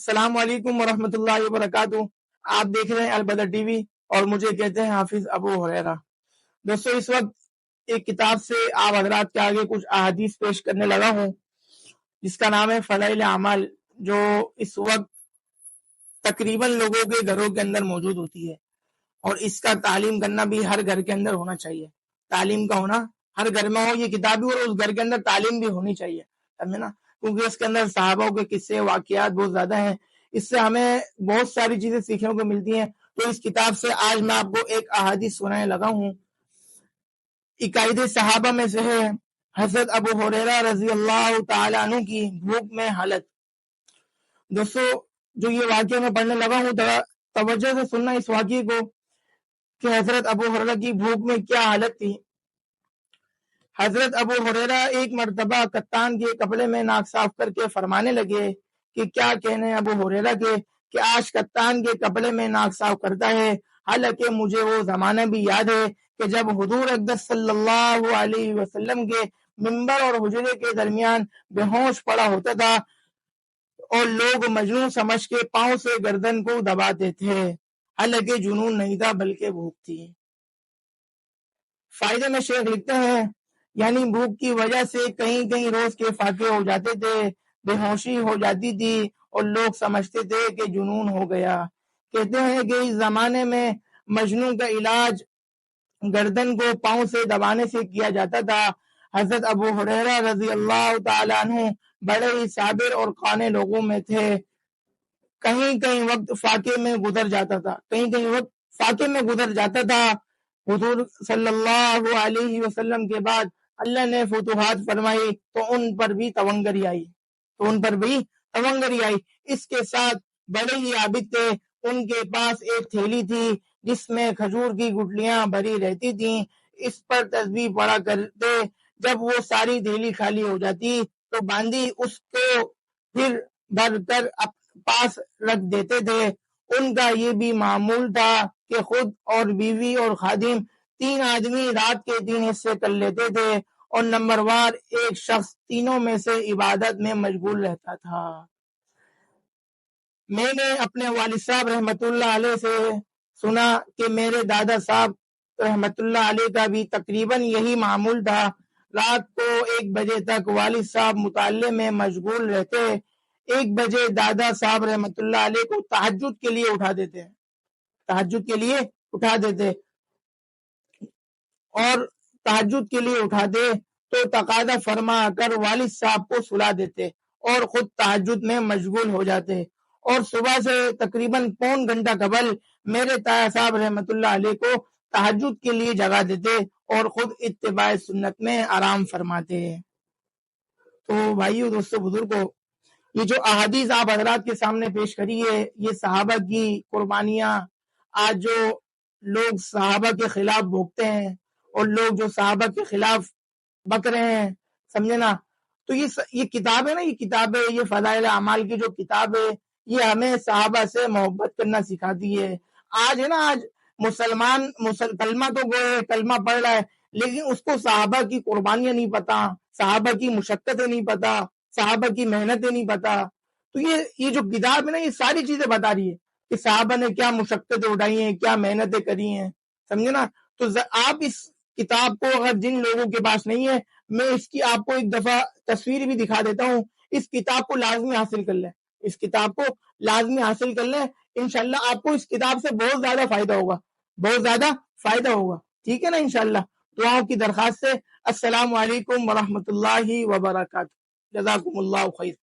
السلام علیکم ورحمۃ اللہ وبرکاتہ۔ آپ دیکھ رہے ہیں البدر ٹی وی اور مجھے کہتے ہیں حافظ ابو ہریرہ۔ دوستو اس وقت ایک کتاب سے آپ حضرات کے آگے کچھ احادیث پیش کرنے لگا ہوں جس کا نام ہے فضائل اعمال، جو اس وقت تقریباً لوگوں کے گھروں کے اندر موجود ہوتی ہے، اور اس کا تعلیم کرنا بھی ہر گھر کے اندر ہونا چاہیے۔ تعلیم کا ہونا ہر گھر میں ہو، یہ کتاب بھی، اور اس گھر کے اندر تعلیم بھی ہونی چاہیے، سمجھے نا، کیونکہ اس کے اندر صحابہ کے قصے واقعات بہت زیادہ ہیں۔ اس سے ہمیں بہت ساری چیزیں سیکھنے کو ملتی ہیں۔ تو اس کتاب سے آج میں آپ کو ایک احادیث سنانے لگا ہوں۔ عقائد صحابہ میں سے ہے حضرت ابو ہریرہ رضی اللہ تعالیٰ عنہ کی بھوک میں حالت۔ دوستو جو یہ واقعہ میں پڑھنے لگا ہوں، توجہ سے سننا اس واقعے کو کہ حضرت ابو ہریرہ کی بھوک میں کیا حالت تھی۔ حضرت ابو ہریرہ ایک مرتبہ کتان کے کپڑے میں ناک صاف کر کے فرمانے لگے کہ کیا کہنے ابو ہریرہ کے کہ آج کتان کے کپڑے میں ناک صاف کرتا ہے، حالانکہ مجھے وہ زمانہ بھی یاد ہے کہ جب حضور اقدس صلی اللہ علیہ وسلم کے منبر اور حجرے کے درمیان بے ہوش پڑا ہوتا تھا اور لوگ مجنون سمجھ کے پاؤں سے گردن کو دباتے تھے، حالانکہ جنون نہیں تھا بلکہ بھوک تھی۔ فائدے میں شیخ لکھتے ہیں یعنی بھوک کی وجہ سے کہیں کہیں روز کے فاقے ہو جاتے تھے، بے ہوشی ہو جاتی تھی اور لوگ سمجھتے تھے کہ جنون ہو گیا۔ کہتے ہیں کہ اس زمانے میں مجنون کا علاج گردن کو پاؤں سے دبانے سے کیا جاتا تھا۔ حضرت ابو ہریرہ رضی اللہ تعالیٰ عنہ بڑے ہی صابر اور قانے لوگوں میں تھے۔ کہیں کہیں وقت فاقے میں گزر جاتا تھا، کہیں کہیں وقت فاقے میں گزر جاتا تھا۔ حضور صلی اللہ علیہ وسلم کے بعد اللہ نے فتوحات فرمائی تو ان پر بھی تونگری آئی، اس کے ساتھ بڑے ہی عابد تھے۔ ان کے پاس ایک تھیلی تھی جس میں کھجور کی گٹلیاں بھری رہتی تھیں، اس پر تسبیح پڑا کرتے۔ جب وہ ساری تھیلی خالی ہو جاتی تو باندھی اس کو پھر بھر کر پاس رکھ دیتے تھے۔ ان کا یہ بھی معمول تھا کہ خود اور بیوی اور خادم 3 آدمی رات کے 3 حصے کر لیتے تھے اور نمبر وار ایک شخص تینوں میں سے عبادت میں مشغول رہتا تھا۔ میں نے اپنے والد صاحب رحمت اللہ علیہ سے سنا کہ میرے دادا صاحب رحمت اللہ علیہ کا بھی تقریباً یہی معمول تھا۔ رات کو 1 بجے تک والد صاحب مطالعے میں مشغول رہتے۔ 1 بجے دادا صاحب رحمت اللہ علیہ کو تہجد کے لیے اٹھاتے تو تقاضا فرما کر والد صاحب کو سلا دیتے اور خود تہجد میں مشغول ہو جاتے، اور صبح سے تقریباً پون گھنٹہ قبل میرے تایا صاحب رحمت اللہ علیہ کو تہجد کے لیے جگا دیتے اور خود اتباع سنت میں آرام فرماتے۔ تو بھائیو، دوستو، بزرگو، یہ جو احادیث آپ حضرات کے سامنے پیش کری ہے، یہ صحابہ کی قربانیاں۔ آج جو لوگ صحابہ کے خلاف بھوکتے ہیں اور لوگ جو صحابہ کے خلاف بک رہے ہیں، سمجھے نا، تو یہ کتاب ہے نا، یہ فضائل اعمال کی جو کتاب ہے، یہ ہمیں صحابہ سے محبت کرنا سکھاتی ہے۔ آج ہے نا، آج مسلمان کلمہ تو گوئے کلمہ پڑھ رہا ہے، لیکن اس کو صحابہ کی قربانیاں نہیں پتا، صحابہ کی مشقتیں نہیں پتا، صحابہ کی محنتیں نہیں پتا۔ تو یہ جو کتاب ہے نا، یہ ساری چیزیں بتا رہی ہے کہ صحابہ نے کیا مشقتیں اٹھائی ہیں، کیا محنتیں کری ہیں، سمجھے نا۔ تو آپ اس کتاب کو، اگر جن لوگوں کے پاس نہیں ہے، میں اس کی آپ کو ایک دفعہ تصویر بھی دکھا دیتا ہوں۔ اس کتاب کو لازمی حاصل کر لیں، انشاءاللہ آپ کو اس کتاب سے بہت زیادہ فائدہ ہوگا، ٹھیک ہے نا، انشاءاللہ۔ دعاؤں کی درخواست سے السلام علیکم ورحمۃ اللہ وبرکاتہ۔ جزاکم اللہ خیر۔